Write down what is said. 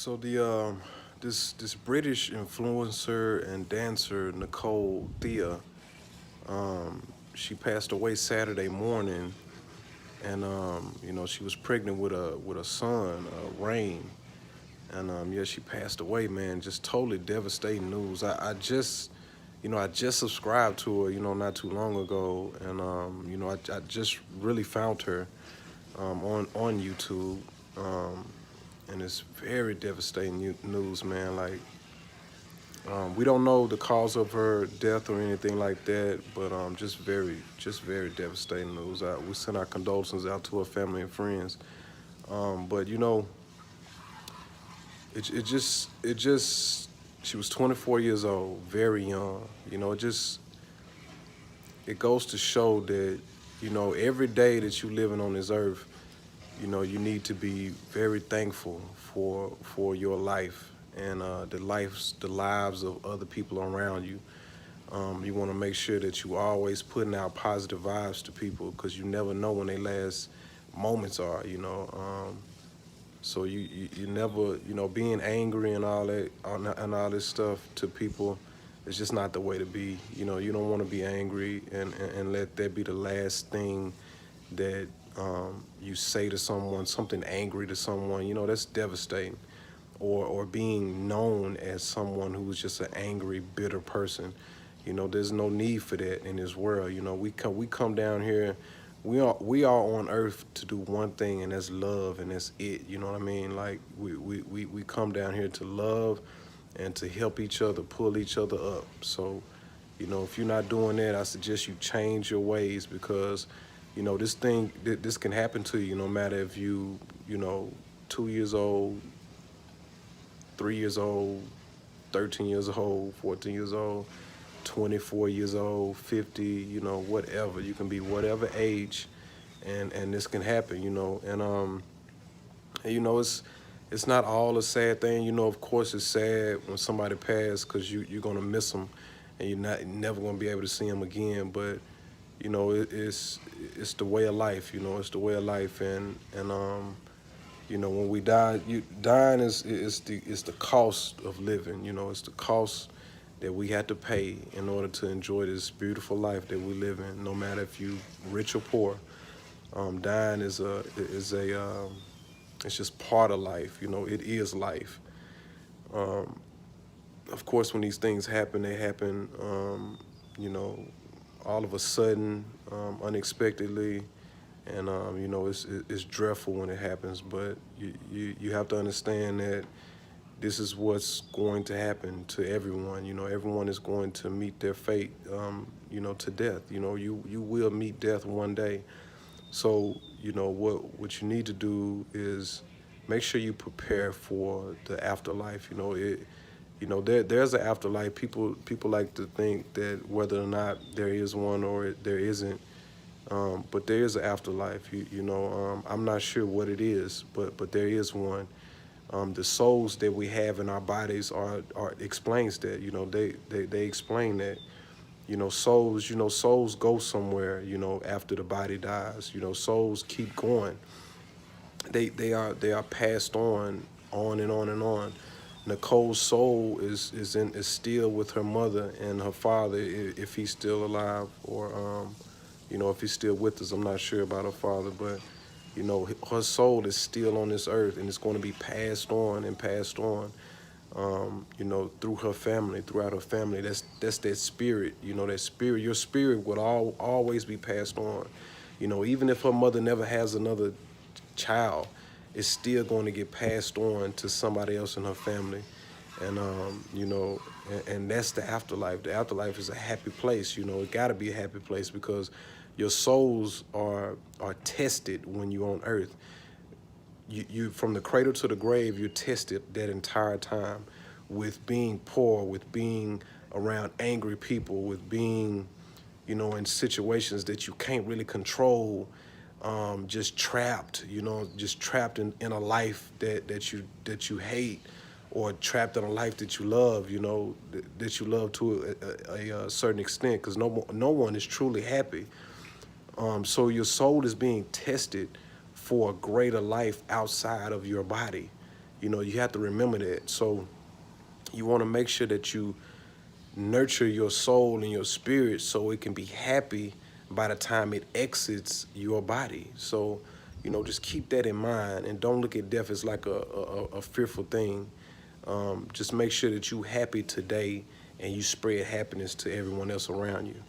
So this British influencer and dancer Nicole Thea, she passed away Saturday morning, and she was pregnant with a son, Rain, and yeah, she passed away, man. Just totally devastating news. I just subscribed to her, not too long ago, and I just really found her on YouTube. Um, and it's very devastating news, man. Like, we don't know the cause of her death or anything like that, but just very devastating news. We send our condolences out to her family and friends. But it just she was 24 years old, very young. It goes to show that every day that you living on this earth, you need to be very thankful for your life and the lives of other people around you. You want to make sure that you always putting out positive vibes to people because you never know when their last moments are. So you never being angry and all that and all this stuff to people. It's just not the way to be. You don't want to be angry and let that be the last thing that you say to someone, something angry to someone. That's devastating. Or being known as someone who's just an angry, bitter person. There's no need for that in this world. We come down here. We are on earth to do one thing, and that's love, and that's it. You know what I mean? Like we come down here to love and to help each other, pull each other up. So, if you're not doing that, I suggest you change your ways because, this can happen to you no matter if you know, 2 years old, 3 years old, 13 years old, 14 years old, 24 years old, 50, whatever. You can be whatever age, and this can happen, it's not all a sad thing. Of course, it's sad when somebody passed because you're gonna miss them, and you're not never gonna be able to see them again. But it's the way of life. It's the way of life, and when we die, dying is the cost of living. It's the cost that we had to pay in order to enjoy this beautiful life that we live in. No matter if you rich or poor, dying is it's just part of life. It is life. Um, of course, when these things happen, they happen, you know, all of a sudden, unexpectedly, and it's dreadful when it happens. But you have to understand that this is what's going to happen to everyone. Everyone is going to meet their fate, to death. You will meet death one day. So, what you need to do is make sure you prepare for the afterlife. There's an afterlife. People like to think that whether or not there is one or there isn't, but there is an afterlife. I'm not sure what it is, but there is one. The souls that we have in our bodies are explains that. They explain that. Souls go somewhere. After the body dies. Souls keep going. They are passed on and on and on. Nicole's soul is still with her mother and her father if he's still alive, or if he's still with us. I'm not sure about her father, but her soul is still on this earth, and it's going to be passed on and passed on. Through her family, throughout her family. That's that spirit. That spirit. Your spirit would always be passed on. Even if her mother never has another child, it's still going to get passed on to somebody else in her family. And that's the afterlife. The afterlife is a happy place. It got to be a happy place because your souls are tested when you're on earth. You from the cradle to the grave, you're tested that entire time with being poor, with being around angry people, with being, in situations that you can't really control, just trapped, just trapped in a life that you hate, or trapped in a life that you love, that you love to a certain extent, because no one is truly happy. So your soul is being tested for a greater life outside of your body. You have to remember that. So you want to make sure that you nurture your soul and your spirit so it can be happy by the time it exits your body. So, just keep that in mind and don't look at death as like a fearful thing. Just make sure that you happy today and you spread happiness to everyone else around you.